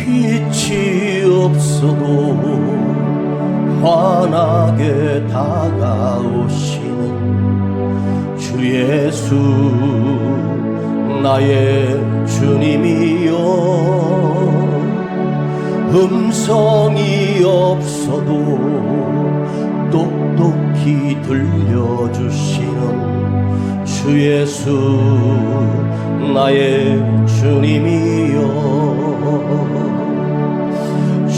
빛이 없어도 환하게 다가오시는 주 예수 나의 주님이여, 음성이 없어도 똑똑히 들려주시는 주 예수 나의 주님이여,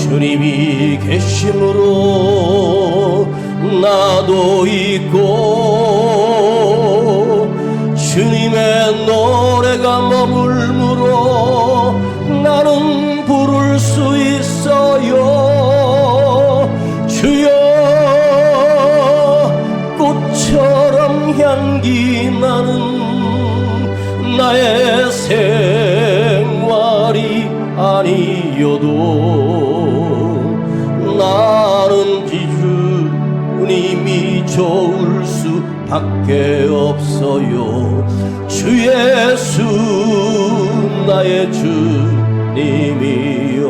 주님이 계심으로 나도 있고, 주님의 노래가 머물므로 나는 부를 수 있어요. 주여, 꽃처럼 향기 나는 나의 생활이 아니어도 나는 주님이 좋을 수밖에 없어요. 주 예수 나의 주님이요,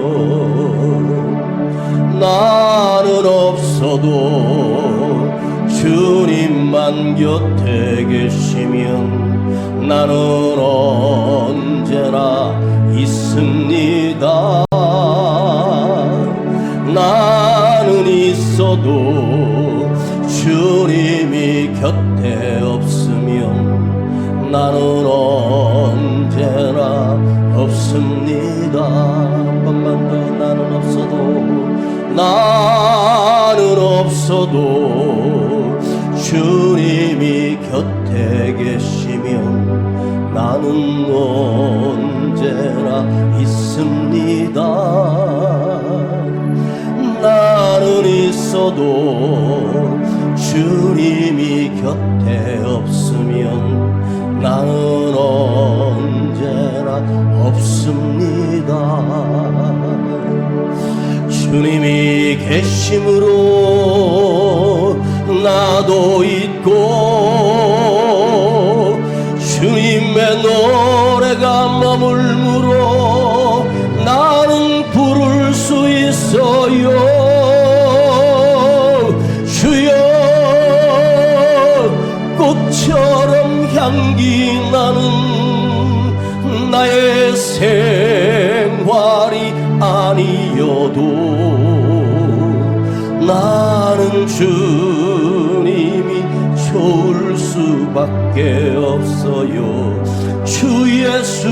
나는 없어도 주님만 곁에 계시면 나는 언제나 있습니다. 나는 있어도 주님이 곁에 없으면 나는 언제나 없습니다. 한 번만 더. 나는 없어도 주님이 곁에 계시면 나는 언제나 있습니다. 나는 있어도 주님이 곁에 없으면 나는 언제나 없습니다. 주님이 계심으로 나도 있고, 주님의 노래가 머물므로 나는 부를 수 있어요. 주여, 꽃처럼 향기 나는 나의 생활이 아니어도 나는 주님이 좋을 수밖에 없어요. 주 예수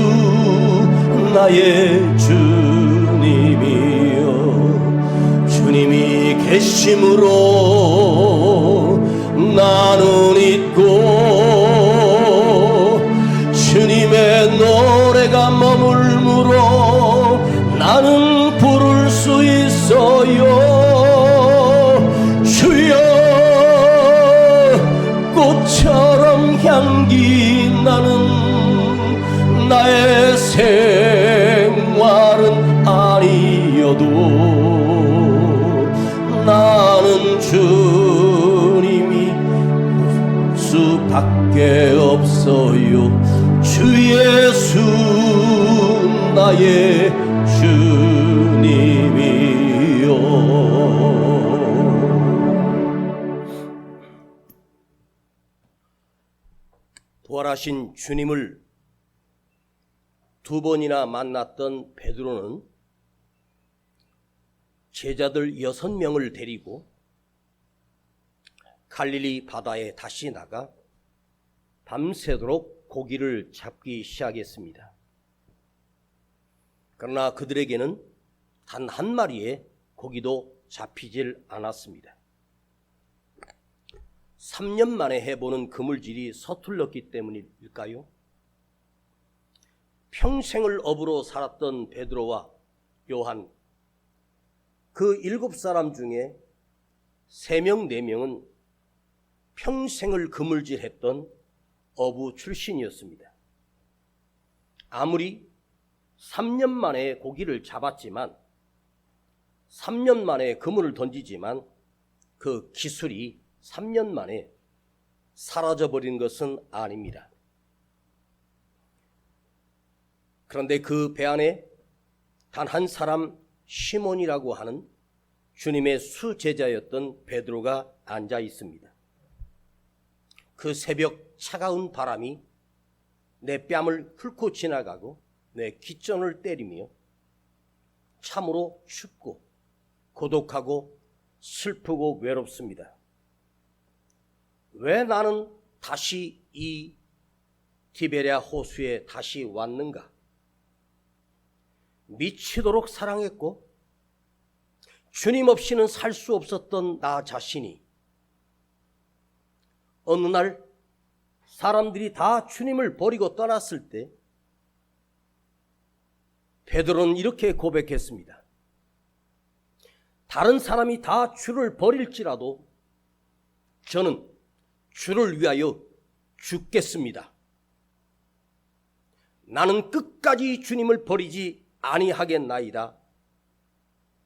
나의 주님이여, 주님이 계심으로 나는 있고, 주님의 노래가 머물므로 나는 부를 수 있어요. 주여, 꽃처럼 향기 나는 나의 생활은 아니어도 나는 주님이 수밖에 없어요. 주 예수 나의 주님이요. 부활하신 주님을 두 번이나 만났던 베드로는 제자들 6명을 데리고 갈릴리 바다에 다시 나가 밤새도록 고기를 잡기 시작했습니다. 그러나 그들에게는 단 한 마리의 고기도 잡히질 않았습니다. 3년 만에 해보는 그물질이 서툴렀기 때문일까요? 평생을 어부로 살았던 베드로와 요한, 그 7사람 중에 3명, 4명은 평생을 그물질했던 어부 출신이었습니다. 아무리 3년 만에 고기를 잡았지만, 3년 만에 그물을 던지지만 그 기술이 3년 만에 사라져버린 것은 아닙니다. 그런데 그 배 안에 단 한 사람 시몬이라고 하는 주님의 수제자였던 베드로가 앉아 있습니다. 그 새벽 차가운 바람이 내 뺨을 훑고 지나가고 내 귓전을 때리며 참으로 춥고 고독하고 슬프고 외롭습니다. 왜 나는 다시 이 디베랴 호수에 다시 왔는가? 미치도록 사랑했고 주님 없이는 살 수 없었던 나 자신이 어느 날 사람들이 다 주님을 버리고 떠났을 때 베드로는 이렇게 고백했습니다. 다른 사람이 다 주를 버릴지라도 저는 주를 위하여 죽겠습니다. 나는 끝까지 주님을 버리지 아니하겠나이다.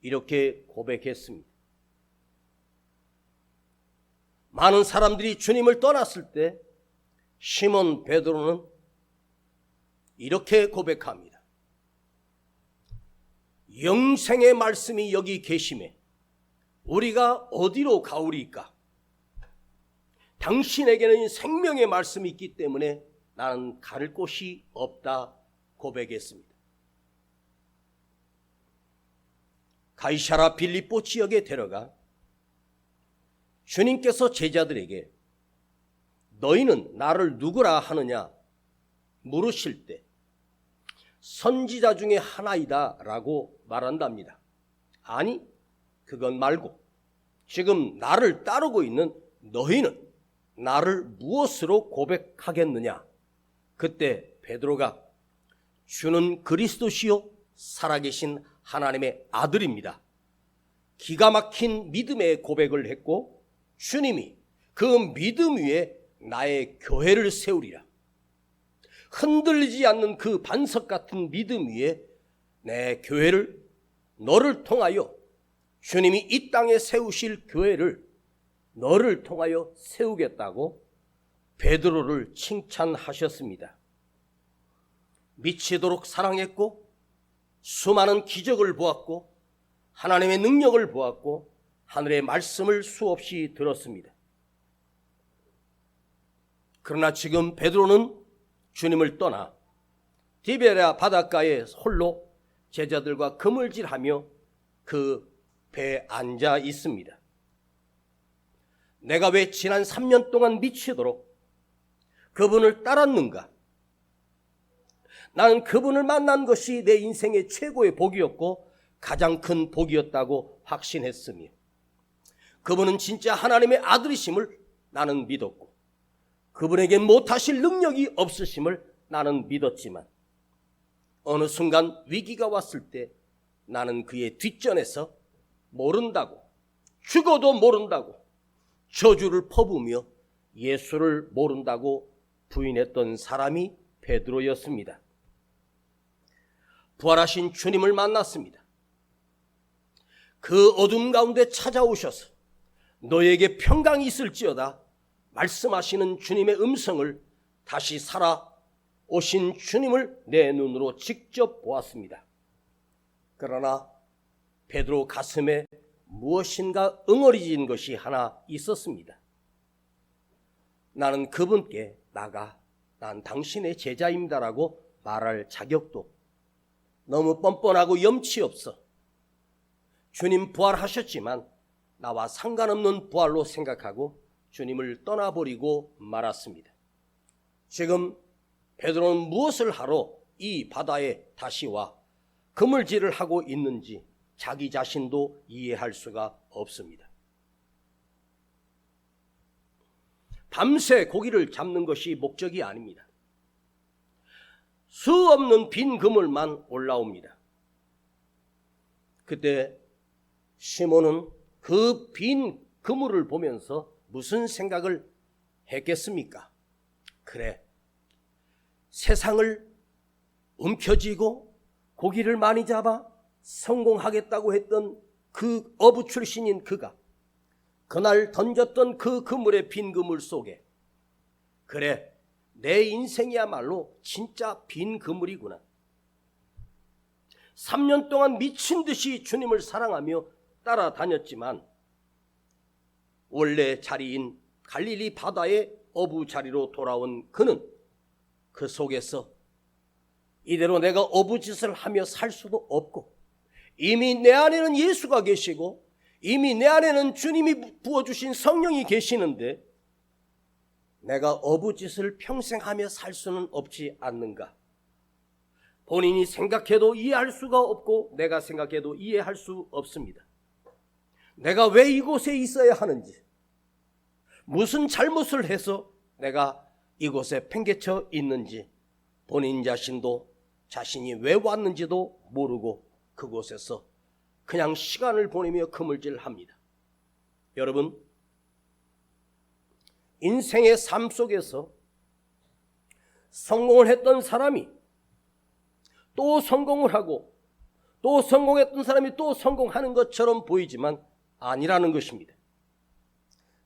이렇게 고백했습니다. 많은 사람들이 주님을 떠났을 때 시몬 베드로는 이렇게 고백합니다. 영생의 말씀이 여기 계심에 우리가 어디로 가오리까? 당신에게는 생명의 말씀이 있기 때문에 나는 갈 곳이 없다 고백했습니다. 가이사랴 빌립보 지역에 데려가 주님께서 제자들에게 너희는 나를 누구라 하느냐 물으실 때 선지자 중에 하나이다 라고 말한답니다. 아니, 그건 말고 지금 나를 따르고 있는 너희는 나를 무엇으로 고백하겠느냐? 그때 베드로가 주는 그리스도시요 살아계신 하나님의 아들입니다. 기가 막힌 믿음의 고백을 했고 주님이 그 믿음 위에 나의 교회를 세우리라. 흔들리지 않는 그 반석 같은 믿음 위에 내 교회를 너를 통하여 주님이 이 땅에 세우실 교회를 너를 통하여 세우겠다고 베드로를 칭찬하셨습니다. 미치도록 사랑했고 수많은 기적을 보았고 하나님의 능력을 보았고 하늘의 말씀을 수없이 들었습니다. 그러나 지금 베드로는 주님을 떠나 디베랴 바닷가에 홀로 제자들과 그물질하며 그 배에 앉아 있습니다. 내가 왜 지난 3년 동안 미치도록 그분을 따랐는가? 나는 그분을 만난 것이 내 인생의 최고의 복이었고 가장 큰 복이었다고 확신했으며 그분은 진짜 하나님의 아들이심을 나는 믿었고 그분에게 못하실 능력이 없으심을 나는 믿었지만 어느 순간 위기가 왔을 때 나는 그의 뒷전에서 모른다고 죽어도 모른다고 저주를 퍼부으며 예수를 모른다고 부인했던 사람이 베드로였습니다. 부활하신 주님을 만났습니다. 그 어둠 가운데 찾아오셔서 너에게 평강이 있을지어다 말씀하시는 주님의 음성을 다시 살아오신 주님을 내 눈으로 직접 보았습니다. 그러나 베드로 가슴에 무엇인가 응어리진 것이 하나 있었습니다. 나는 그분께 난 당신의 제자입니다라고 말할 자격도 너무 뻔뻔하고 염치 없어 주님 부활하셨지만 나와 상관없는 부활로 생각하고 주님을 떠나버리고 말았습니다. 지금 베드로는 무엇을 하러 이 바다에 다시 와 그물질을 하고 있는지 자기 자신도 이해할 수가 없습니다. 밤새 고기를 잡는 것이 목적이 아닙니다. 수 없는 빈 그물만 올라옵니다. 그때 시몬은 그 빈 그물을 보면서 무슨 생각을 했겠습니까? 그래, 세상을 움켜쥐고 고기를 많이 잡아 성공하겠다고 했던 그 어부 출신인 그가 그날 던졌던 그 그물의 빈 그물 속에 그래, 내 인생이야말로 진짜 빈 그물이구나. 3년 동안 미친 듯이 주님을 사랑하며 따라다녔지만 원래 자리인 갈릴리 바다의 어부 자리로 돌아온 그는 그 속에서 이대로 내가 어부짓을 하며 살 수도 없고, 이미 내 안에는 예수가 계시고 이미 내 안에는 주님이 부어주신 성령이 계시는데 내가 어부짓을 평생 하며 살 수는 없지 않는가. 본인이 생각해도 이해할 수가 없고 내가 생각해도 이해할 수 없습니다. 내가 왜 이곳에 있어야 하는지, 무슨 잘못을 해서 내가 이곳에 팽개쳐 있는지, 본인 자신도 자신이 왜 왔는지도 모르고 그곳에서 그냥 시간을 보내며 그물질합니다. 여러분, 인생의 삶 속에서 성공을 했던 사람이 또 성공을 하고 또 성공했던 사람이 또 성공하는 것처럼 보이지만 아니라는 것입니다.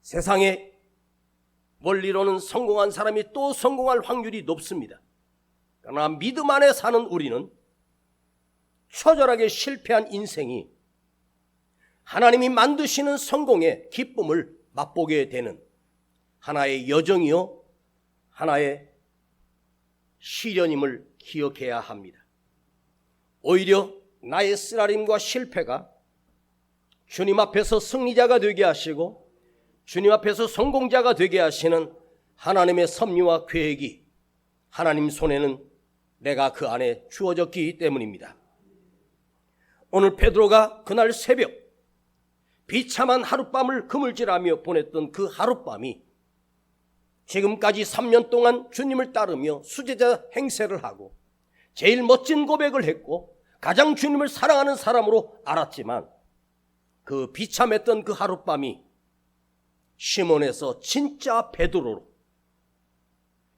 세상에 원리로는 성공한 사람이 또 성공할 확률이 높습니다. 그러나 믿음 안에 사는 우리는 처절하게 실패한 인생이 하나님이 만드시는 성공의 기쁨을 맛보게 되는 하나의 여정이요, 하나의 시련임을 기억해야 합니다. 오히려 나의 쓰라림과 실패가 주님 앞에서 승리자가 되게 하시고 주님 앞에서 성공자가 되게 하시는 하나님의 섭리와 계획이 하나님 손에는 내가 그 안에 주어졌기 때문입니다. 오늘 베드로가 그날 새벽 비참한 하룻밤을 그물질하며 보냈던 그 하룻밤이 지금까지 3년 동안 주님을 따르며 수제자 행세를 하고 제일 멋진 고백을 했고 가장 주님을 사랑하는 사람으로 알았지만, 그 비참했던 그 하룻밤이 시몬에서 진짜 베드로로,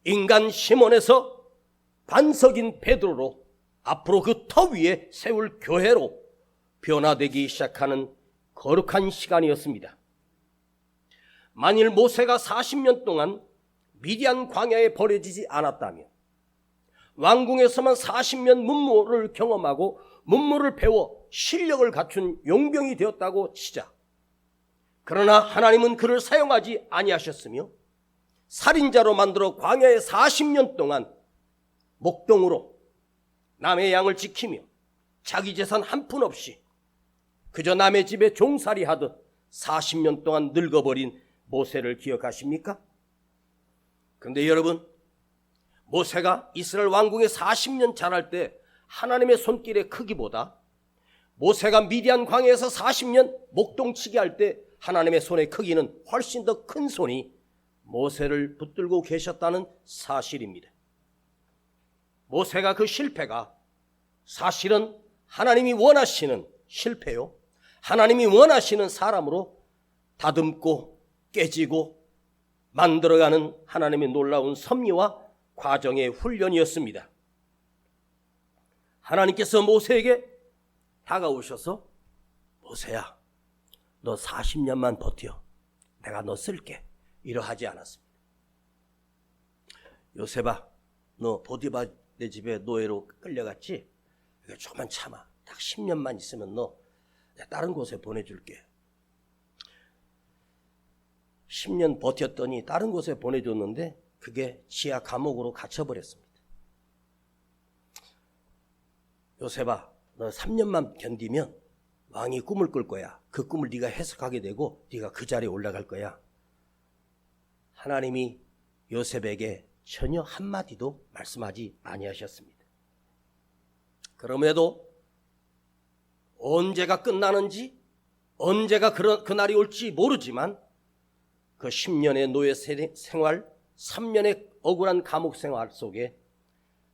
인간 시몬에서 반석인 베드로로 앞으로 그 터 위에 세울 교회로 변화되기 시작하는 거룩한 시간이었습니다. 만일 모세가 40년 동안 미디안 광야에 버려지지 않았다면, 왕궁에서만 40년 문무를 경험하고 문무를 배워 실력을 갖춘 용병이 되었다고 치자. 그러나 하나님은 그를 사용하지 아니하셨으며 살인자로 만들어 광야에 40년 동안 목동으로 남의 양을 지키며 자기 재산 한 푼 없이 그저 남의 집에 종살이 하듯 40년 동안 늙어버린 모세를 기억하십니까? 그런데 여러분, 모세가 이스라엘 왕궁에 40년 자랄 때 하나님의 손길의 크기보다 모세가 미디안 광야에서 40년 목동치기 할 때 하나님의 손의 크기는 훨씬 더 큰 손이 모세를 붙들고 계셨다는 사실입니다. 모세가 그 실패가 사실은 하나님이 원하시는 실패요, 하나님이 원하시는 사람으로 다듬고 깨지고 만들어가는 하나님의 놀라운 섭리와 과정의 훈련이었습니다. 하나님께서 모세에게 다가오셔서 모세야, 너 40년만 버텨, 내가 너 쓸게, 이러하지 않았습니다. 요셉아, 너 보디바 내 집에 노예로 끌려갔지? 조금만 참아, 딱 10년만 있으면 너 내가 다른 곳에 보내줄게. 10년 버텼더니 다른 곳에 보내줬는데 그게 지하 감옥으로 갇혀버렸습니다. 요셉아, 너 3년만 견디면 왕이 꿈을 꿀 거야. 그 꿈을 네가 해석하게 되고 네가 그 자리에 올라갈 거야. 하나님이 요셉에게 전혀 한마디도 말씀하지 아니하셨습니다. 그럼에도 언제가 끝나는지, 언제가 그날이 올지 모르지만 그 10년의 노예 생활, 3년의 억울한 감옥 생활 속에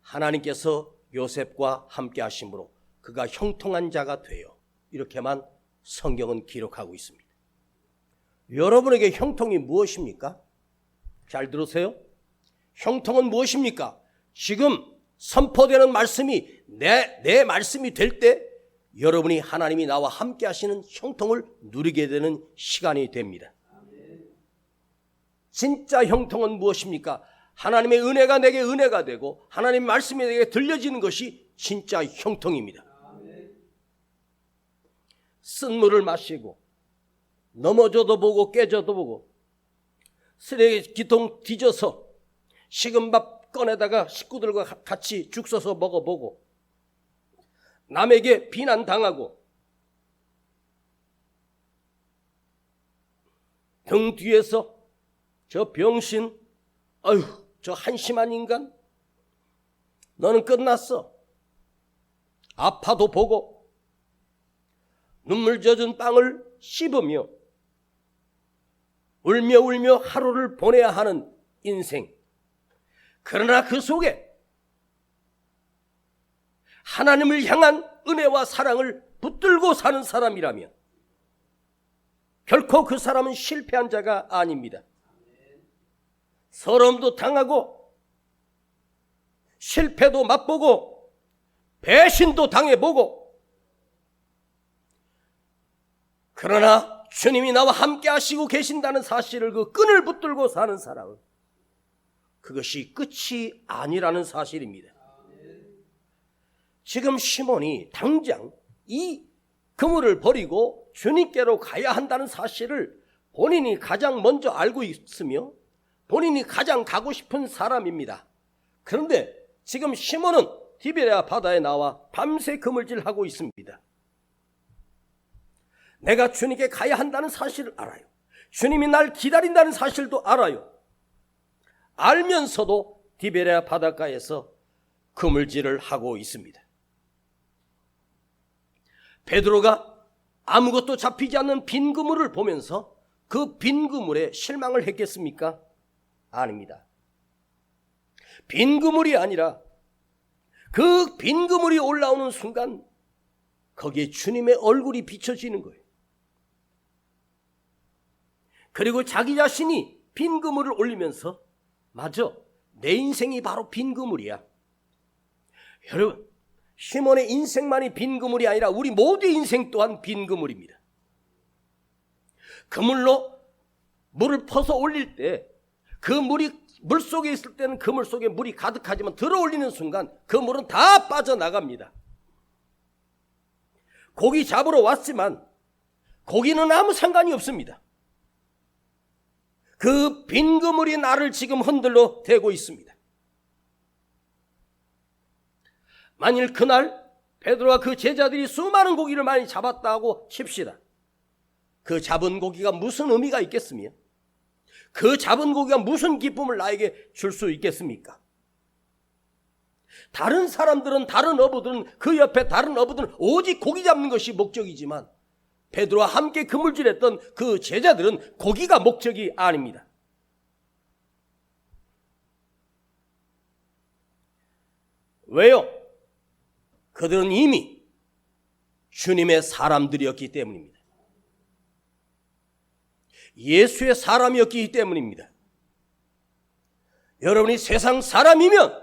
하나님께서 요셉과 함께 하심으로 그가 형통한 자가 되어, 이렇게만 성경은 기록하고 있습니다. 여러분에게 형통이 무엇입니까? 잘 들으세요. 형통은 무엇입니까? 지금 선포되는 말씀이 내 말씀이 될 때 여러분이 하나님이 나와 함께 하시는 형통을 누리게 되는 시간이 됩니다. 진짜 형통은 무엇입니까? 하나님의 은혜가 내게 은혜가 되고 하나님의 말씀이 내게 들려지는 것이 진짜 형통입니다. 쓴물을 마시고 넘어져도 보고 깨져도 보고 쓰레기통 뒤져서 식은 밥 꺼내다가 식구들과 같이 죽 써서 먹어보고 남에게 비난당하고 등 뒤에서 저 병신, 아유 저 한심한 인간, 너는 끝났어. 아파도 보고 눈물 젖은 빵을 씹으며 울며 하루를 보내야 하는 인생. 그러나 그 속에 하나님을 향한 은혜와 사랑을 붙들고 사는 사람이라면 결코 그 사람은 실패한 자가 아닙니다. 서러움도 당하고 실패도 맛보고 배신도 당해보고, 그러나 주님이 나와 함께 하시고 계신다는 사실을, 그 끈을 붙들고 사는 사람은 그것이 끝이 아니라는 사실입니다. 지금 시몬이 당장 이 그물을 버리고 주님께로 가야 한다는 사실을 본인이 가장 먼저 알고 있으며 본인이 가장 가고 싶은 사람입니다. 그런데 지금 시몬은 디베랴 바다에 나와 밤새 그물질하고 있습니다. 내가 주님께 가야 한다는 사실을 알아요. 주님이 날 기다린다는 사실도 알아요. 알면서도 디베랴 바닷가에서 그물질을 하고 있습니다. 베드로가 아무것도 잡히지 않는 빈 그물을 보면서 그 빈 그물에 실망을 했겠습니까? 아닙니다. 빈 그물이 아니라 그 빈 그물이 올라오는 순간 거기에 주님의 얼굴이 비춰지는 거예요. 그리고 자기 자신이 빈 그물을 올리면서, 맞아, 내 인생이 바로 빈 그물이야. 여러분, 시몬의 인생만이 빈 그물이 아니라 우리 모두의 인생 또한 빈 그물입니다. 그물로 물을 퍼서 올릴 때 그 물이 물속에 있을 때는 그물 속에 물이 가득하지만 들어 올리는 순간 그 물은 다 빠져나갑니다. 고기 잡으러 왔지만 고기는 아무 상관이 없습니다. 그 빈 그물이 나를 지금 흔들러 대고 있습니다. 만일 그날 베드로와 그 제자들이 수많은 고기를 많이 잡았다고 칩시다. 그 잡은 고기가 무슨 의미가 있겠으며 그 잡은 고기가 무슨 기쁨을 나에게 줄 수 있겠습니까? 다른 사람들은, 다른 어부들은, 그 옆에 다른 어부들은 오직 고기 잡는 것이 목적이지만 베드로와 함께 그물질했던 그 제자들은 고기가 목적이 아닙니다. 왜요? 그들은 이미 주님의 사람들이었기 때문입니다. 예수의 사람이었기 때문입니다. 여러분이 세상 사람이면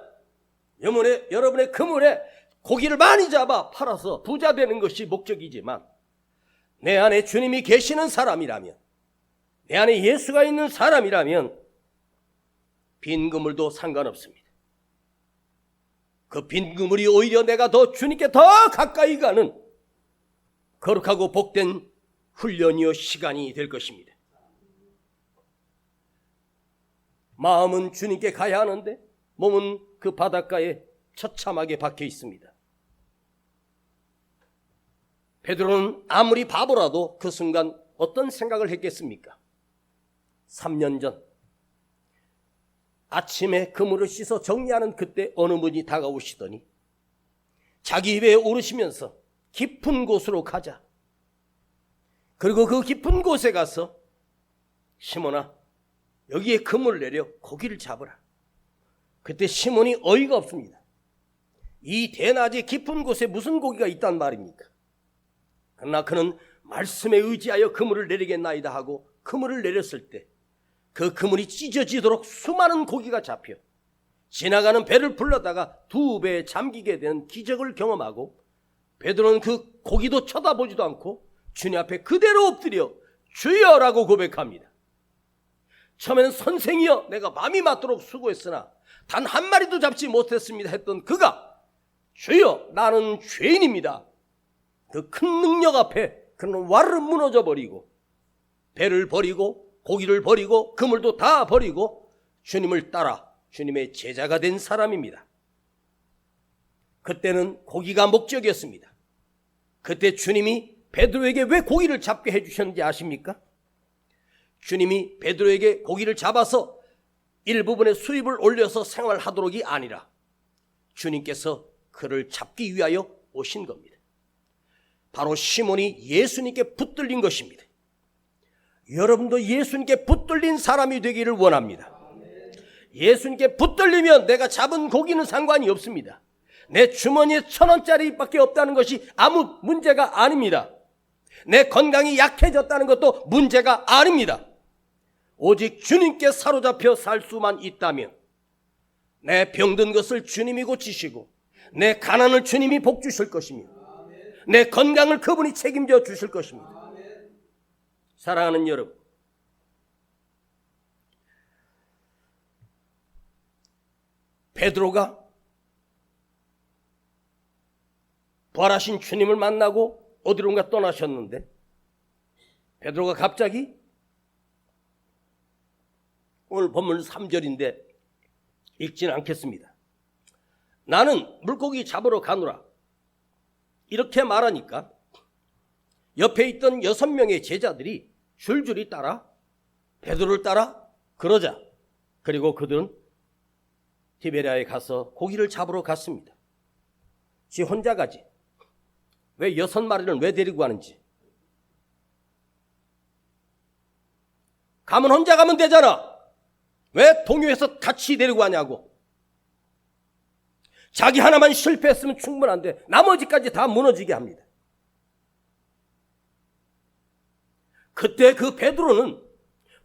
여러분의 그물에 고기를 많이 잡아 팔아서 부자 되는 것이 목적이지만, 내 안에 주님이 계시는 사람이라면, 내 안에 예수가 있는 사람이라면 빈 그물도 상관없습니다. 그 빈 그물이 오히려 내가 더 주님께 더 가까이 가는 거룩하고 복된 훈련이요 시간이 될 것입니다. 마음은 주님께 가야 하는데 몸은 그 바닷가에 처참하게 박혀 있습니다. 베드로는 아무리 바보라도 그 순간 어떤 생각을 했겠습니까? 3년 전 아침에 그물을 씻어 정리하는 그때 어느 분이 다가오시더니 자기 입에 오르시면서 깊은 곳으로 가자. 그리고 그 깊은 곳에 가서 시몬아, 여기에 그물을 내려 고기를 잡으라. 그때 시몬이 어이가 없습니다. 이 대낮에 깊은 곳에 무슨 고기가 있단 말입니까? 그러나 그는 말씀에 의지하여 그물을 내리겠나이다 하고 그물을 내렸을 때 그 그물이 찢어지도록 수많은 고기가 잡혀 지나가는 배를 불러다가 2배 잠기게 되는 기적을 경험하고, 베드로는 그 고기도 쳐다보지도 않고 주님 앞에 그대로 엎드려 주여라고 고백합니다. 처음에는 선생이여, 내가 밤이 맞도록 수고했으나 단 한 마리도 잡지 못했습니다 했던 그가 주여, 나는 죄인입니다. 그 큰 능력 앞에 그는 와르르 무너져 버리고 배를 버리고 고기를 버리고 그물도 다 버리고 주님을 따라 주님의 제자가 된 사람입니다. 그때는 고기가 목적이었습니다. 그때 주님이 베드로에게 왜 고기를 잡게 해주셨는지 아십니까? 주님이 베드로에게 고기를 잡아서 일부분의 수입을 올려서 생활하도록이 아니라 주님께서 그를 잡기 위하여 오신 겁니다. 바로 시몬이 예수님께 붙들린 것입니다. 여러분도 예수님께 붙들린 사람이 되기를 원합니다. 예수님께 붙들리면 내가 잡은 고기는 상관이 없습니다. 내 주머니에 1,000원짜리밖에 없다는 것이 아무 문제가 아닙니다. 내 건강이 약해졌다는 것도 문제가 아닙니다. 오직 주님께 사로잡혀 살 수만 있다면 내 병든 것을 주님이 고치시고 내 가난을 주님이 복주실 것입니다. 내 건강을 그분이 책임져 주실 것입니다. 사랑하는 여러분, 베드로가 부활하신 주님을 만나고 어디론가 떠나셨는데 베드로가 갑자기 오늘 본문 3절인데 읽지는 않겠습니다. 나는 물고기 잡으러 가노라 이렇게 말하니까 옆에 있던 6명의 제자들이 줄줄이 따라 베드로를 따라 그러자 그리고 그들은 티베리아에 가서 고기를 잡으러 갔습니다. 지 혼자 가지 왜 6마리를 왜 데리고 가는지. 가면 혼자 가면 되잖아. 왜 동요해서 같이 데리고 가냐고. 자기 하나만 실패했으면 충분한데 나머지까지 다 무너지게 합니다. 그때 그 베드로는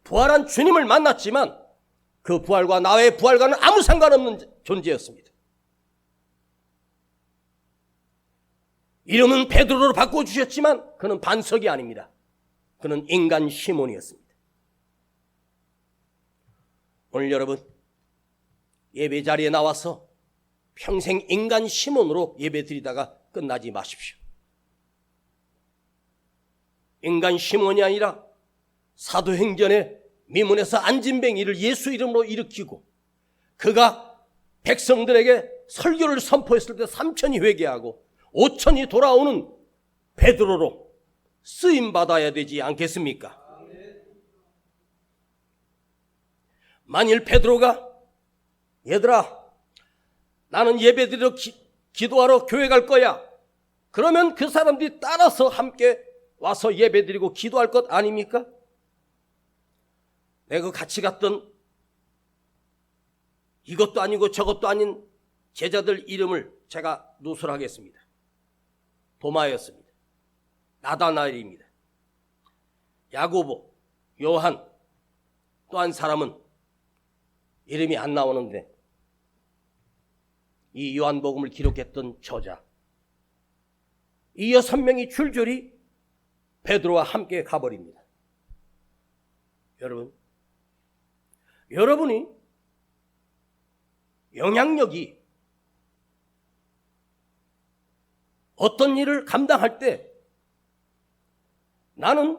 부활한 주님을 만났지만 그 부활과 나의 부활과는 아무 상관없는 존재였습니다. 이름은 베드로로 바꿔주셨지만 그는 반석이 아닙니다. 그는 인간 시몬이었습니다. 오늘 여러분 예배 자리에 나와서 평생 인간 시몬으로 예배 드리다가 끝나지 마십시오. 인간 시몬이 아니라 사도행전에 미문에서 안진뱅이를 예수 이름으로 일으키고 그가 백성들에게 설교를 선포했을 때 3,000이 회개하고 5,000이 돌아오는 베드로로 쓰임받아야 되지 않겠습니까? 만일 베드로가 얘들아 나는 예배드리러 기도하러 교회 갈 거야. 그러면 그 사람들이 따라서 함께 와서 예배드리고 기도할 것 아닙니까? 내가 같이 갔던 이것도 아니고 저것도 아닌 제자들 이름을 제가 누설하겠습니다. 도마였습니다. 나다나엘입니다. 야고보, 요한, 또 한 사람은 이름이 안 나오는데 이 요한복음을 기록했던 저자 이 6명이 줄줄이 베드로와 함께 가버립니다. 여러분이 영향력이 어떤 일을 감당할 때 나는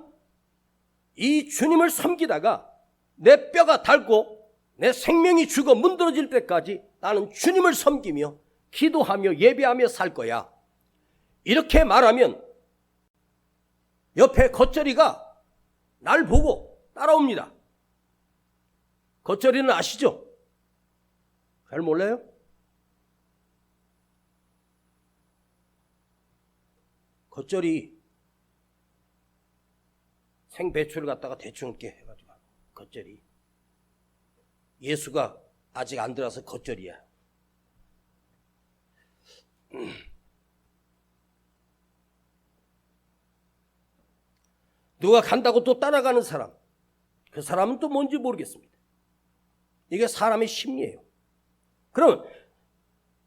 이 주님을 섬기다가 내 뼈가 닳고 내 생명이 죽어 문드러질 때까지 나는 주님을 섬기며 기도하며 예배하며 살 거야. 이렇게 말하면 옆에 겉절이가 날 보고 따라옵니다. 겉절이는 아시죠? 잘 몰라요? 겉절이 생배추를 갖다가 대충 이렇게 해가지고 겉절이. 예수가 아직 안 들어서 겉절이야. 누가 간다고 또 따라가는 사람, 그 사람은 또 뭔지 모르겠습니다. 이게 사람의 심리예요. 그럼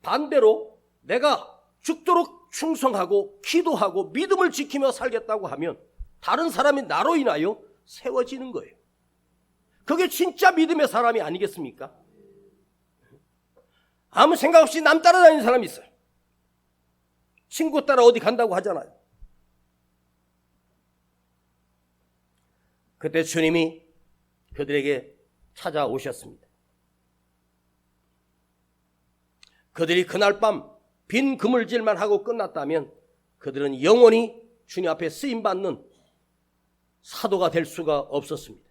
반대로 내가 죽도록 충성하고 기도하고 믿음을 지키며 살겠다고 하면 다른 사람이 나로 인하여 세워지는 거예요. 그게 진짜 믿음의 사람이 아니겠습니까? 아무 생각 없이 남 따라다니는 사람이 있어요. 친구 따라 어디 간다고 하잖아요. 그때 주님이 그들에게 찾아오셨습니다. 그들이 그날 밤 빈 그물질만 하고 끝났다면 그들은 영원히 주님 앞에 쓰임받는 사도가 될 수가 없었습니다.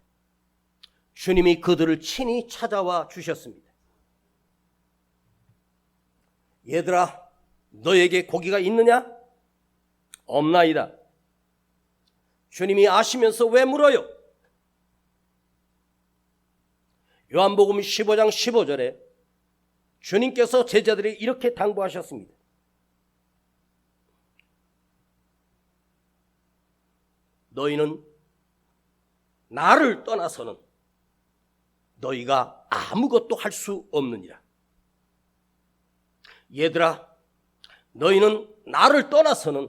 주님이 그들을 친히 찾아와 주셨습니다. 얘들아, 너에게 고기가 있느냐? 없나이다. 주님이 아시면서 왜 물어요? 요한복음 15장 15절에 주님께서 제자들이 이렇게 당부하셨습니다. 너희는 나를 떠나서는 너희가 아무것도 할 수 없느니라. 얘들아, 너희는 나를 떠나서는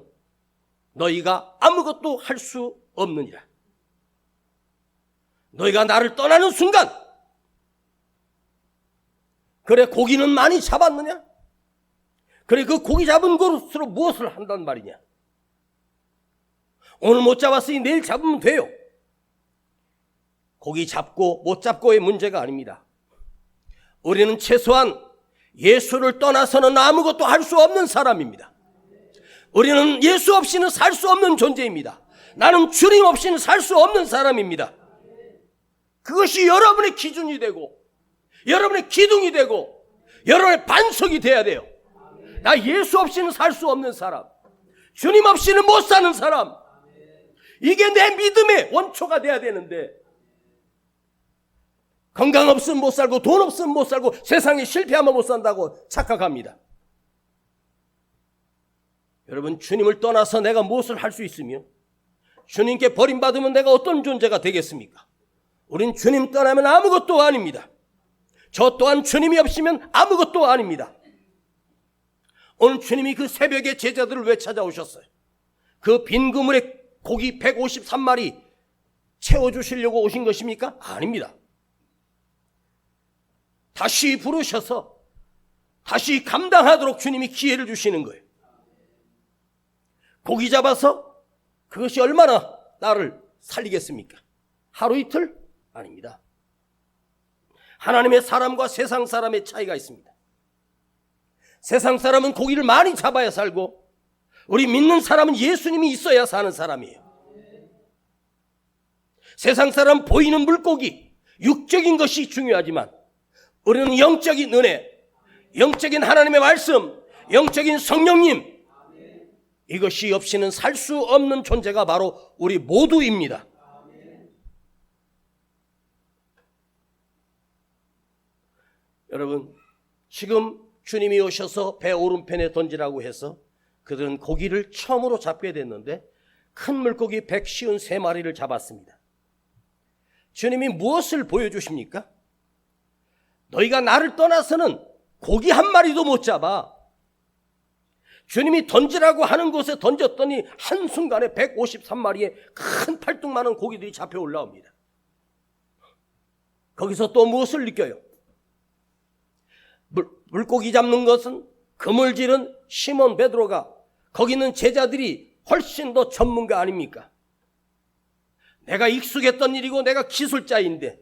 너희가 아무것도 할 수 없느니라. 너희가 나를 떠나는 순간, 그래 고기는 많이 잡았느냐? 그래 그 고기 잡은 것으로 무엇을 한단 말이냐? 오늘 못 잡았으니 내일 잡으면 돼요. 고기 잡고 못 잡고의 문제가 아닙니다. 우리는 최소한 예수를 떠나서는 아무것도 할 수 없는 사람입니다. 우리는 예수 없이는 살 수 없는 존재입니다. 나는 주님 없이는 살 수 없는 사람입니다. 그것이 여러분의 기준이 되고 여러분의 기둥이 되고 여러분의 반석이 돼야 돼요. 나 예수 없이는 살 수 없는 사람, 주님 없이는 못 사는 사람, 이게 내 믿음의 원초가 돼야 되는데 건강 없으면 못 살고 돈 없으면 못 살고 세상에 실패하면 못 산다고 착각합니다. 여러분, 주님을 떠나서 내가 무엇을 할 수 있으며 주님께 버림받으면 내가 어떤 존재가 되겠습니까? 우린 주님 떠나면 아무것도 아닙니다. 저 또한 주님이 없으면 아무것도 아닙니다. 오늘 주님이 그 새벽에 제자들을 왜 찾아오셨어요? 그 빈 그물에 고기 153마리 채워주시려고 오신 것입니까? 아닙니다. 다시 부르셔서 다시 감당하도록 주님이 기회를 주시는 거예요. 고기 잡아서 그것이 얼마나 나를 살리겠습니까? 하루 이틀? 아닙니다. 하나님의 사람과 세상 사람의 차이가 있습니다. 세상 사람은 고기를 많이 잡아야 살고 우리 믿는 사람은 예수님이 있어야 사는 사람이에요. 세상 사람은 보이는 물고기, 육적인 것이 중요하지만 우리는 영적인 은혜, 영적인 하나님의 말씀, 영적인 성령님, 이것이 없이는 살 수 없는 존재가 바로 우리 모두입니다. 여러분, 지금 주님이 오셔서 배 오른편에 던지라고 해서 그들은 고기를 처음으로 잡게 됐는데 큰 물고기 153마리를 잡았습니다. 주님이 무엇을 보여주십니까? 너희가 나를 떠나서는 고기 한 마리도 못 잡아. 주님이 던지라고 하는 곳에 던졌더니 한순간에 153마리의 큰 팔뚝만한 고기들이 잡혀 올라옵니다. 거기서 또 무엇을 느껴요? 물고기 잡는 것은, 그물질은 시몬 베드로가, 거기는 제자들이 훨씬 더 전문가 아닙니까? 내가 익숙했던 일이고 내가 기술자인데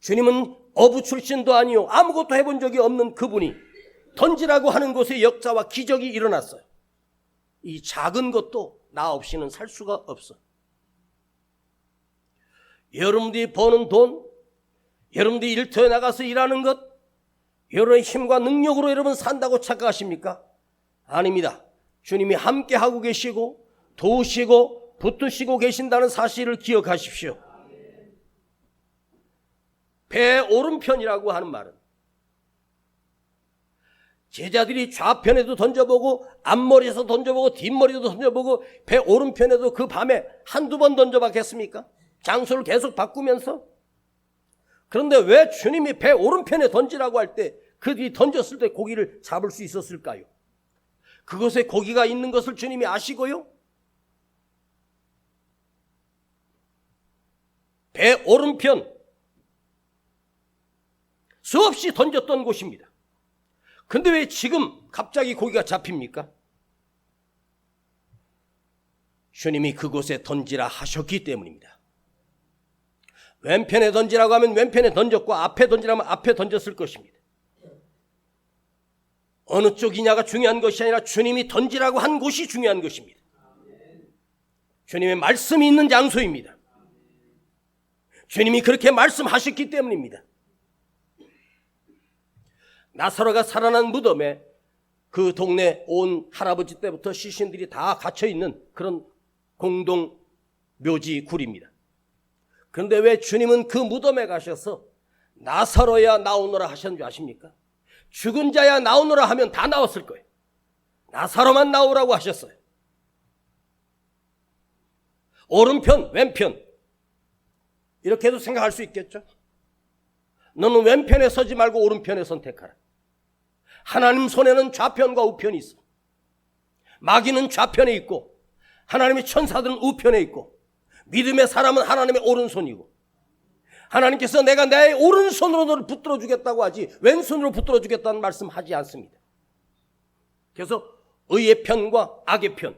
주님은 어부 출신도 아니요 아무것도 해본 적이 없는 그분이 던지라고 하는 곳에 역사와 기적이 일어났어요. 이 작은 것도 나 없이는 살 수가 없어. 여러분들이 버는 돈, 여러분들이 일터에 나가서 일하는 것, 여러분의 힘과 능력으로 여러분 산다고 착각하십니까? 아닙니다. 주님이 함께 하고 계시고 도우시고 붙드시고 계신다는 사실을 기억하십시오. 배 오른편이라고 하는 말은 제자들이 좌편에도 던져보고 앞머리에서 던져보고 뒷머리에도 던져보고 배 오른편에도 그 밤에 한두 번 던져봤겠습니까? 장소를 계속 바꾸면서. 그런데 왜 주님이 배 오른편에 던지라고 할 때 그들이 던졌을 때 고기를 잡을 수 있었을까요? 그곳에 고기가 있는 것을 주님이 아시고요. 배 오른편, 수없이 던졌던 곳입니다. 근데 왜 지금 갑자기 고기가 잡힙니까? 주님이 그곳에 던지라 하셨기 때문입니다. 왼편에 던지라고 하면 왼편에 던졌고 앞에 던지라면 앞에 던졌을 것입니다. 어느 쪽이냐가 중요한 것이 아니라 주님이 던지라고 한 곳이 중요한 것입니다. 주님의 말씀이 있는 장소입니다. 주님이 그렇게 말씀하셨기 때문입니다. 나사로가 살아난 무덤에 그 동네 온 할아버지 때부터 시신들이 다 갇혀있는 그런 공동 묘지 굴입니다. 그런데 왜 주님은 그 무덤에 가셔서 나사로야 나오너라 하셨는지 아십니까? 죽은 자야 나오너라 하면 다 나왔을 거예요. 나사로만 나오라고 하셨어요. 오른편, 왼편 이렇게도 생각할 수 있겠죠. 너는 왼편에 서지 말고 오른편에 선택하라. 하나님 손에는 좌편과 우편이 있어. 마귀는 좌편에 있고 하나님의 천사들은 우편에 있고 믿음의 사람은 하나님의 오른손이고 하나님께서 내가 내 오른손으로 너를 붙들어 주겠다고 하지 왼손으로 붙들어 주겠다는 말씀 하지 않습니다. 그래서 의의 편과 악의 편,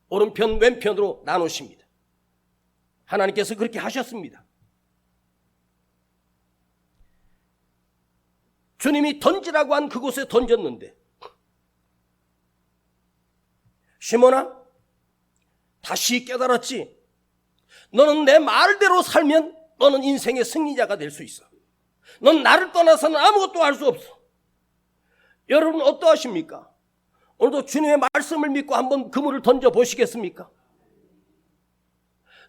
오른편 왼편으로 나누십니다. 하나님께서 그렇게 하셨습니다. 주님이 던지라고 한 그곳에 던졌는데 시몬아 다시 깨달았지. 너는 내 말대로 살면 너는 인생의 승리자가 될 수 있어. 넌 나를 떠나서는 아무것도 할 수 없어. 여러분 어떠하십니까? 오늘도 주님의 말씀을 믿고 한번 그물을 던져보시겠습니까?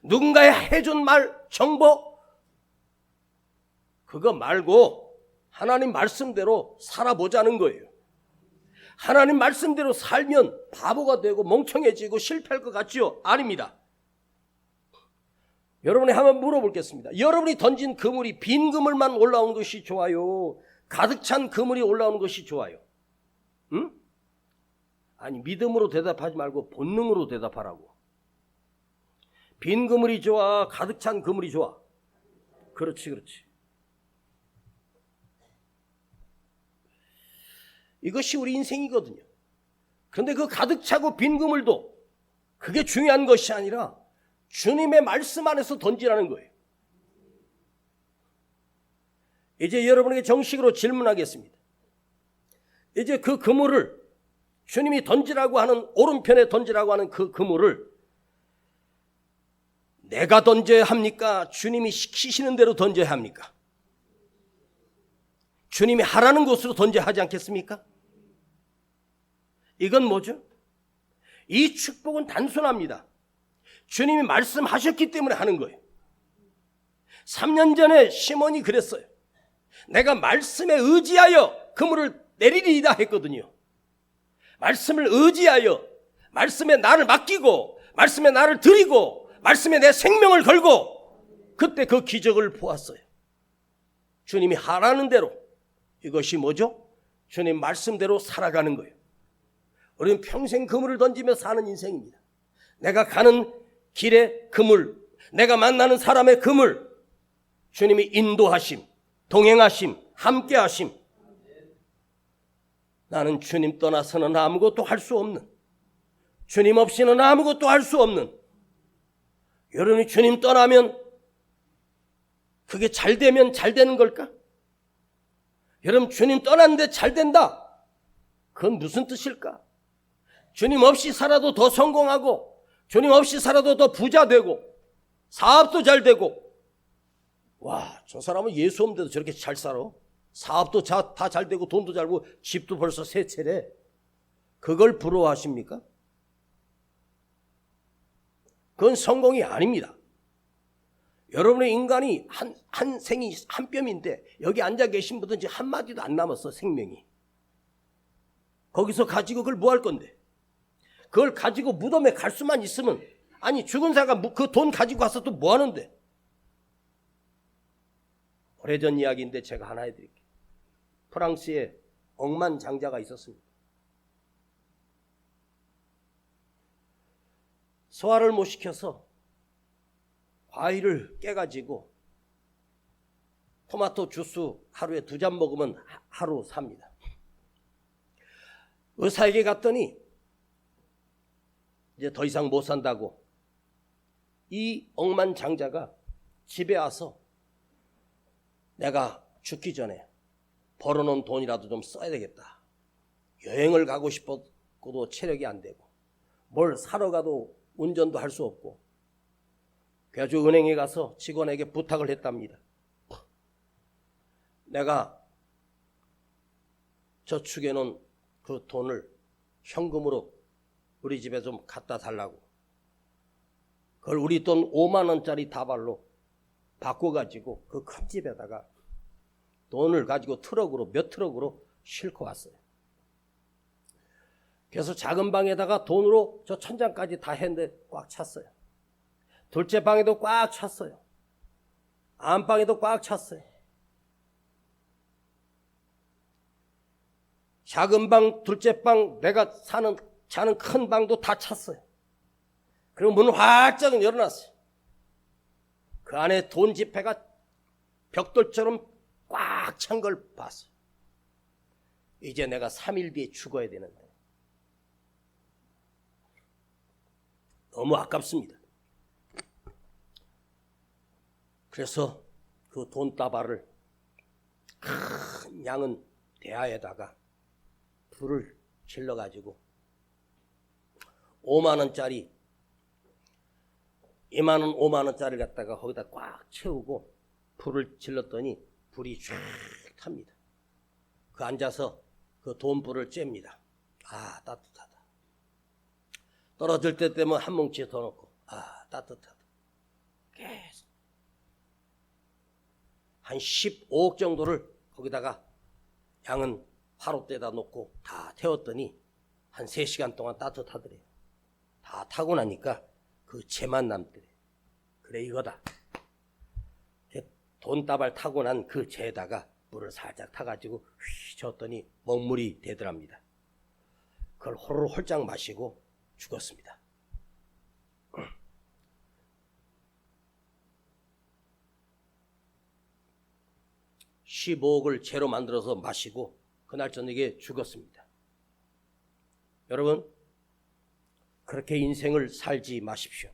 누군가의 해준 말, 정보 그거 말고 하나님 말씀대로 살아보자는 거예요. 하나님 말씀대로 살면 바보가 되고 멍청해지고 실패할 것 같지요? 아닙니다. 여러분이 한번 물어보겠습니다. 여러분이 던진 그물이 빈 그물만 올라오는 것이 좋아요? 가득 찬 그물이 올라오는 것이 좋아요? 응? 아니 믿음으로 대답하지 말고 본능으로 대답하라고. 빈 그물이 좋아? 가득 찬 그물이 좋아? 그렇지. 이것이 우리 인생이거든요. 그런데 그 가득 차고 빈 그물도 그게 중요한 것이 아니라 주님의 말씀 안에서 던지라는 거예요. 이제 여러분에게 정식으로 질문하겠습니다. 이제 그 그물을 주님이 던지라고 하는 오른편에 던지라고 하는 그 그물을 내가 던져야 합니까? 주님이 시키시는 대로 던져야 합니까? 주님이 하라는 곳으로 던져야 하지 않겠습니까? 이건 뭐죠? 이 축복은 단순합니다. 주님이 말씀하셨기 때문에 하는 거예요. 3년 전에 시몬이 그랬어요. 내가 말씀에 의지하여 그물을 내리리이다 했거든요. 말씀을 의지하여 말씀에 나를 맡기고 말씀에 나를 드리고 말씀에 내 생명을 걸고 그때 그 기적을 보았어요. 주님이 하라는 대로. 이것이 뭐죠? 주님 말씀대로 살아가는 거예요. 우리는 평생 그물을 던지며 사는 인생입니다. 내가 가는 길의 그물, 내가 만나는 사람의 그물, 주님이 인도하심, 동행하심, 함께하심. 나는 주님 떠나서는 아무것도 할 수 없는, 주님 없이는 아무것도 할 수 없는, 여러분이 주님 떠나면 그게 잘 되면 잘 되는 걸까? 여러분 주님 떠났는데 잘 된다. 그건 무슨 뜻일까? 주님 없이 살아도 더 성공하고 주님 없이 살아도 더 부자 되고 사업도 잘 되고 와, 저 사람은 예수 없는데도 저렇게 잘 살아. 사업도 다 잘 되고 돈도 잘 벌고 집도 벌써 세 채래. 그걸 부러워하십니까? 그건 성공이 아닙니다. 여러분의 인간이 한 생이 한 뼘인데 여기 앉아 계신 분은 이제 한마디도 안 남았어, 생명이. 거기서 가지고 그걸 뭐 할 건데? 그걸 가지고 무덤에 갈 수만 있으면 아니 죽은 사람가 그 돈 가지고 가서 또 뭐 하는데? 오래전 이야기인데 제가 하나 해드릴게요. 프랑스에 억만장자가 있었습니다. 소화를 못 시켜서 과일을 깨가지고 토마토 주스 하루에 2잔 먹으면 하루 삽니다. 의사에게 갔더니 이제 더 이상 못 산다고 이 억만장자가 집에 와서 내가 죽기 전에 벌어놓은 돈이라도 좀 써야 되겠다. 여행을 가고 싶어도 체력이 안 되고 뭘 사러 가도 운전도 할 수 없고 그래가지고 은행에 가서 직원에게 부탁을 했답니다. 내가 저축해놓은 그 돈을 현금으로 우리 집에 좀 갖다 달라고. 그걸 우리 돈 5만 원짜리 다발로 바꿔가지고 그 큰 집에다가 돈을 가지고 몇 트럭으로 싣고 왔어요. 그래서 작은 방에다가 돈으로 저 천장까지 다 했는데 꽉 찼어요. 둘째 방에도 꽉 찼어요. 안방에도 꽉 찼어요. 작은 방, 둘째 방, 내가 자는 큰 방도 다 찼어요. 그리고 문을 활짝 열어놨어요. 그 안에 돈 지폐가 벽돌처럼 꽉 찬 걸 봤어요. 이제 내가 3일 뒤에 죽어야 되는데 너무 아깝습니다. 그래서 그 돈다발을 큰 양은 대야에다가 불을 질러가지고 5만 원짜리 2만 원, 5만 원짜리 갖다가 거기다 꽉 채우고 불을 질렀더니 불이 쫙 탑니다. 그 앉아서 그 돈불을 쬐입니다. 아, 따뜻하다. 떨어질 때 되면 한 뭉치 더 넣고 아, 따뜻하다. 계속 한 15억 정도를 거기다가 양은 화롯대다 놓고 다 태웠더니 한 3시간 동안 따뜻하더래요. 다 타고 나니까 그 재만 남더래요. 그래 이거다. 돈다발 타고 난 그 재에다가 물을 살짝 타가지고 휘 줬더니 먹물이 되더랍니다. 그걸 호로로 홀짝 마시고 죽었습니다. 15억을 재로 만들어서 마시고 그날 저녁에 죽었습니다. 여러분, 그렇게 인생을 살지 마십시오.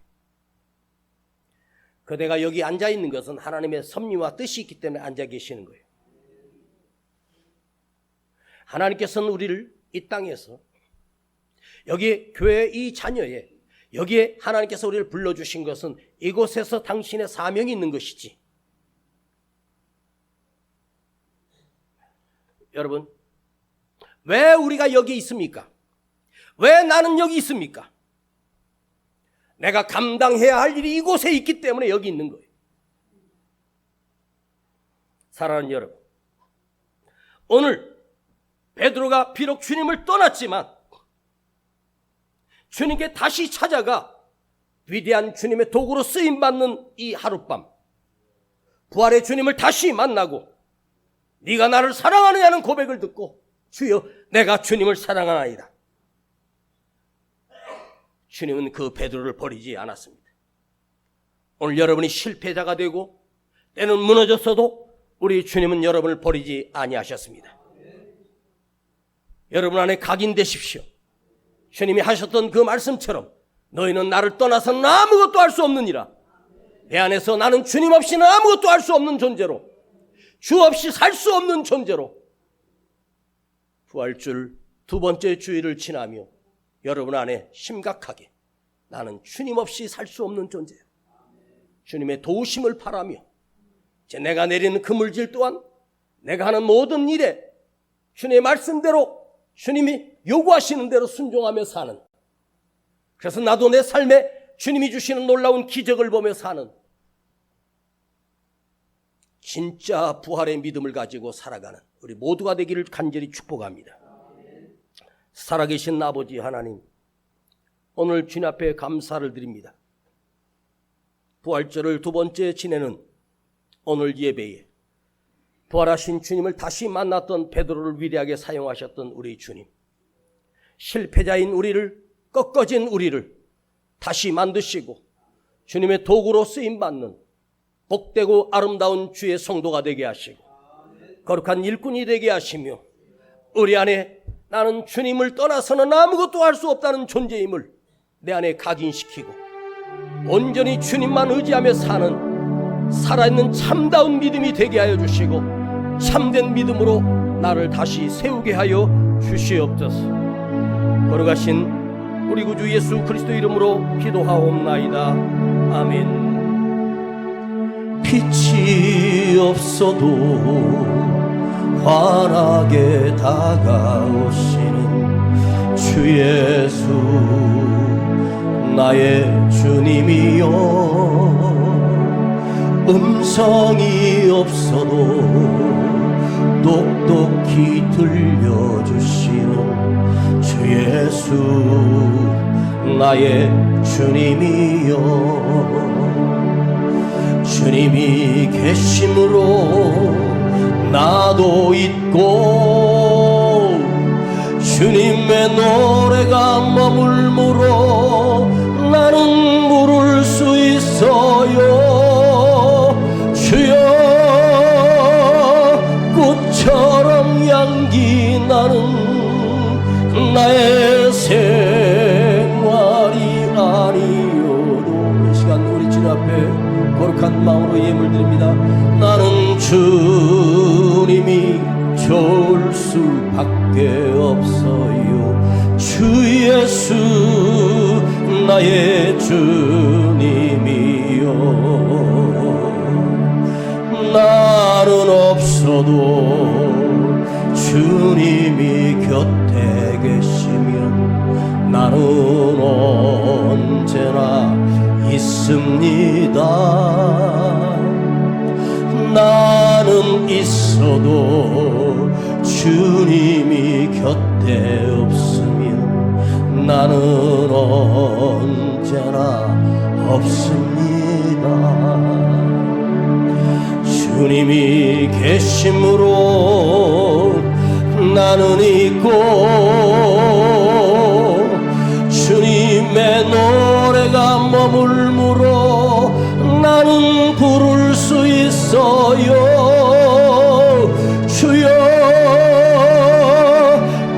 그대가 여기 앉아 있는 것은 하나님의 섭리와 뜻이 있기 때문에 앉아 계시는 거예요. 하나님께서는 우리를 이 땅에서 여기 교회 이 자녀에 여기에 하나님께서 우리를 불러주신 것은 이곳에서 당신의 사명이 있는 것이지. 여러분, 왜 우리가 여기 있습니까? 왜 나는 여기 있습니까? 내가 감당해야 할 일이 이곳에 있기 때문에 여기 있는 거예요. 사랑하는 여러분, 오늘 베드로가 비록 주님을 떠났지만 주님께 다시 찾아가 위대한 주님의 도구로 쓰임받는 이 하룻밤, 부활의 주님을 다시 만나고 네가 나를 사랑하느냐는 고백을 듣고 주여 내가 주님을 사랑하나이다. 주님은 그 베드로를 버리지 않았습니다. 오늘 여러분이 실패자가 되고 때는 무너졌어도 우리 주님은 여러분을 버리지 아니하셨습니다. 여러분 안에 각인되십시오. 주님이 하셨던 그 말씀처럼 너희는 나를 떠나서는 아무것도 할 수 없느니라. 내 안에서 나는 주님 없이는 아무것도 할 수 없는 존재로, 주 없이 살 수 없는 존재로 부활절 두 번째 주일을 지나며 여러분 안에 심각하게 나는 주님 없이 살 수 없는 존재예요. 주님의 도우심을 바라며 이제 내가 내리는 그물질 또한 내가 하는 모든 일에 주님의 말씀대로 주님이 요구하시는 대로 순종하며 사는, 그래서 나도 내 삶에 주님이 주시는 놀라운 기적을 보며 사는 진짜 부활의 믿음을 가지고 살아가는 우리 모두가 되기를 간절히 축복합니다. 살아계신 아버지 하나님, 오늘 주님 앞에 감사를 드립니다. 부활절을 두 번째 지내는 오늘 예배에 부활하신 주님을 다시 만났던 베드로를 위대하게 사용하셨던 우리 주님, 실패자인 우리를, 꺾어진 우리를 다시 만드시고 주님의 도구로 쓰임받는 복되고 아름다운 주의 성도가 되게 하시고 거룩한 일꾼이 되게 하시며 우리 안에 나는 주님을 떠나서는 아무것도 할 수 없다는 존재임을 내 안에 각인시키고 온전히 주님만 의지하며 사는 살아있는 참다운 믿음이 되게 하여 주시고 참된 믿음으로 나를 다시 세우게 하여 주시옵소서. 걸어가신 우리 구주 예수 그리스도 이름으로 기도하옵나이다. 아멘. 빛이 없어도 환하게 다가오시는 주 예수 나의 주님이여, 음성이 없어도 똑똑히 들려주시는 주 예수 나의 주님이여, 주님이 계심으로 나도 있고 주님의 노래가 머물므로 나는 부를 수 있어요. 주여, 꽃처럼 향기 나는 나의 생활이 아니어도 이 시간 우리 주님 앞에 거룩한 마음으로 예물 드립니다. 나는 주님이 좋을 수밖에 없어요. 주 예수 나의 주님이요, 나는 없어도 주님이 곁에 계시면 나는 언제나 있습니다. 나는 있어도 주님이 곁에 없으면 나는 언제나 없습니다. 주님이 계심으로 나는 있고 주님의 노래가 머물므로 나는 부를 수 있어요. 주여,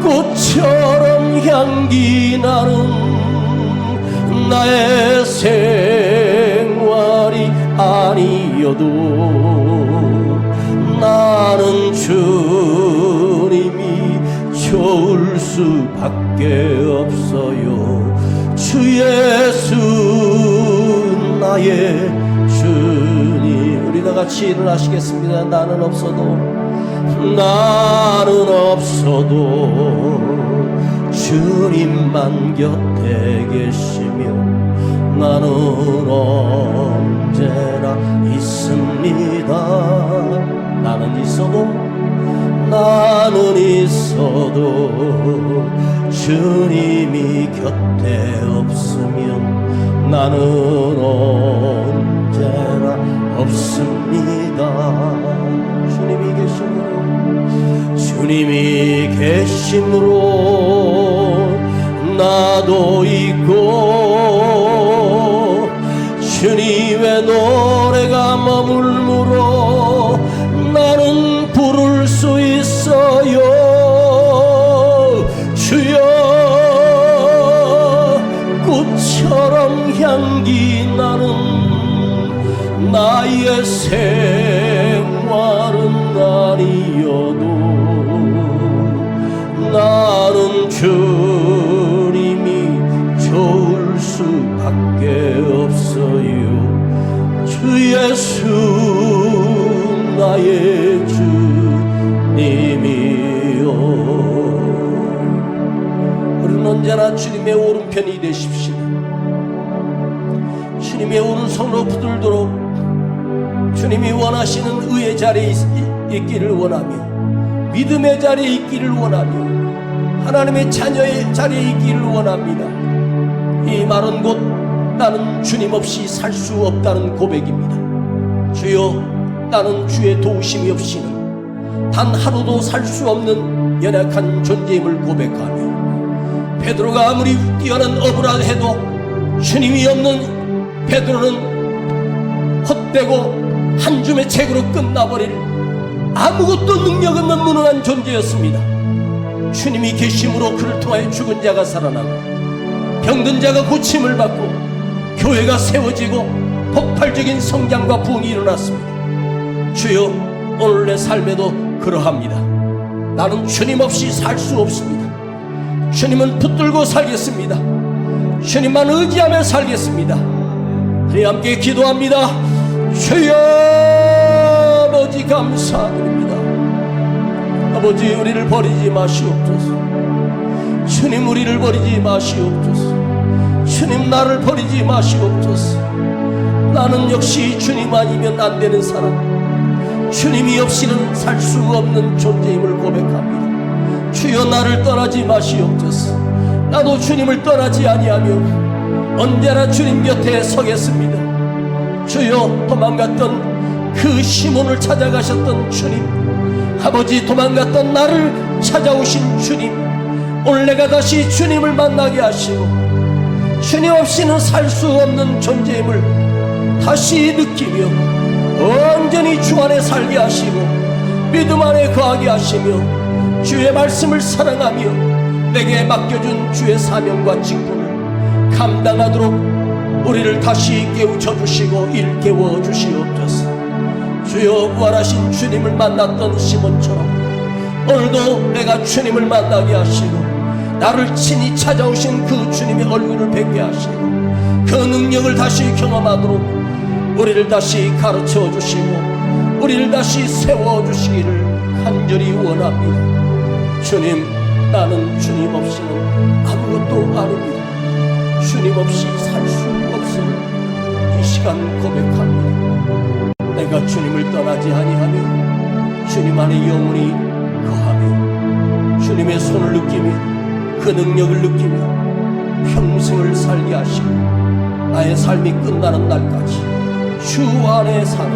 꽃처럼 향기 나는 나의 생활이 아니어도 나는 주님이 좋을 수밖에 없어요. 주 예수 나의 주님. 우리 다 같이 일어나시겠습니다. 나는 없어도 주님만 곁에 계시면 나는 언제나 있습니다. 나는 있어도 주님이 곁에 없으면 나는 언제나 없습니다. 주님이 계심으로 나도 있고 주님의 노래가 머물므로 나는 부를 수 있어요. 주여, 꽃처럼 향기 나는 나의 생활은 아니어도 나는 주님이 좋을 수밖에 없어요. 주 예수 나의 주님이요, 우리는 언제나 주님의 오른편이 되십시오. 주님의 오른손으로 붙들도록 주님이 원하시는 의의 자리에 있기를 원하며 믿음의 자리에 있기를 원하며 하나님의 자녀의 자리에 있기를 원합니다. 이 말은 곧 나는 주님 없이 살 수 없다는 고백입니다. 주여, 나는 주의 도우심이 없이는 단 하루도 살 수 없는 연약한 존재임을 고백하며 베드로가 아무리 뛰어난 어부라 해도 주님이 없는 베드로는 헛되고 한 줌의 책으로 끝나버릴 아무것도 능력 없는 무능한 존재였습니다. 주님이 계심으로 그를 통하여 죽은 자가 살아나고 병든 자가 고침을 받고 교회가 세워지고 폭발적인 성장과 부흥이 일어났습니다. 주여, 오늘 내 삶에도 그러합니다. 나는 주님 없이 살 수 없습니다. 주님은 붙들고 살겠습니다. 주님만 의지하며 살겠습니다. 우리 함께 기도합니다. 주여, 아버지 감사드립니다. 아버지, 우리를 버리지 마시옵소서. 주님, 우리를 버리지 마시옵소서. 주님, 나를 버리지 마시옵소서. 나는 역시 주님 아니면 안 되는 사람, 주님이 없이는 살 수 없는 존재임을 고백합니다. 주여, 나를 떠나지 마시옵소서. 나도 주님을 떠나지 아니하며 언제나 주님 곁에 서겠습니다. 주여, 도망갔던 그 시몬을 찾아가셨던 주님, 아버지, 도망갔던 나를 찾아오신 주님, 오늘 내가 다시 주님을 만나게 하시고 주님 없이는 살 수 없는 존재임을 다시 느끼며 온전히 주 안에 살게 하시고 믿음 안에 거하게 하시며 주의 말씀을 사랑하며 내게 맡겨준 주의 사명과 직분을 감당하도록 우리를 다시 깨우쳐 주시고 일깨워 주시옵소서. 주여, 부활하신 주님을 만났던 시몬처럼 오늘도 내가 주님을 만나게 하시고 나를 친히 찾아오신 그 주님의 얼굴을 뵙게 하시고 그 능력을 다시 경험하도록 우리를 다시 가르쳐 주시고 우리를 다시 세워 주시기를 간절히 원합니다. 주님, 나는 주님 없이는 아무것도 아닙니다. 주님 없이 살 수 없음을 이 시간 고백합니다. 내가 주님을 떠나지 아니하며 주님 안에 영원히 거하며 주님의 손을 느끼며 그 능력을 느끼며 평생을 살게 하시고 나의 삶이 끝나는 날까지 주 안에 사는,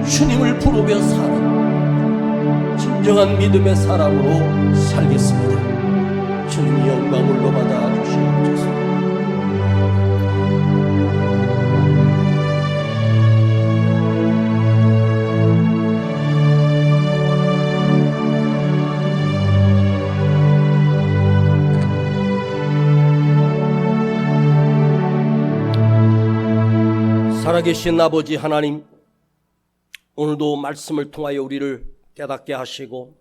주님을 부르며 사는 진정한 믿음의 사람으로 살겠습니다. 주님 영광을 받아 주시옵소서. 살아계신 아버지 하나님, 오늘도 말씀을 통하여 우리를 깨닫게 하시고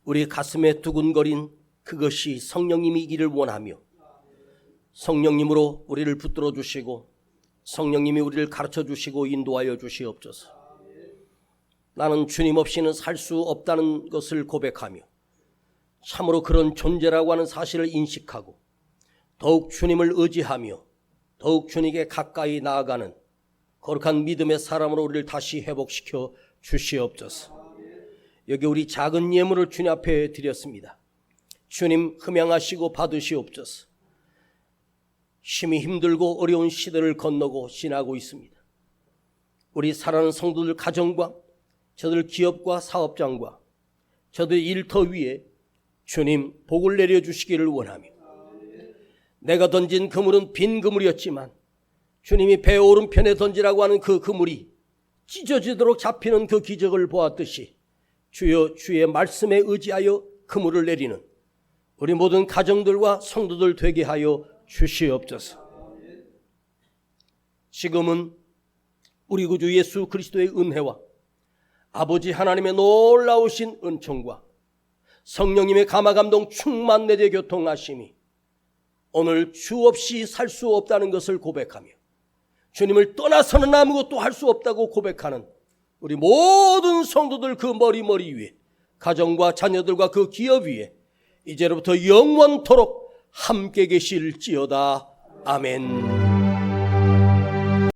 우리 가슴에 두근거린 그것이 성령님이기를 원하며 성령님으로 우리를 붙들어 주시고 성령님이 우리를 가르쳐 주시고 인도하여 주시옵소서. 나는 주님 없이는 살 수 없다는 것을 고백하며 참으로 그런 존재라고 하는 사실을 인식하고 더욱 주님을 의지하며 더욱 주님께 가까이 나아가는 거룩한 믿음의 사람으로 우리를 다시 회복시켜 주시옵소서. 여기 우리 작은 예물을 주님 앞에 드렸습니다. 주님 흠양하시고 받으시옵소서. 심히 힘들고 어려운 시대를 건너고 지나고 있습니다. 우리 사랑하는 성도들 가정과 저들 기업과 사업장과 저들 일터 위에 주님 복을 내려주시기를 원하며 내가 던진 그물은 빈 그물이었지만 주님이 배 오른편에 던지라고 하는 그 그물이 찢어지도록 잡히는 그 기적을 보았듯이 주여, 주의 말씀에 의지하여 그물을 내리는 우리 모든 가정들과 성도들 되게 하여 주시옵소서. 지금은 우리 구주 예수 그리스도의 은혜와 아버지 하나님의 놀라우신 은총과 성령님의 감화감동 충만 내재 교통하심이 오늘 주 없이 살 수 없다는 것을 고백하며 주님을 떠나서는 아무것도 할 수 없다고 고백하는 우리 모든 성도들 그 머리 위에 가정과 자녀들과 그 기업 위에 이제로부터 영원토록 함께 계실지어다. 아멘.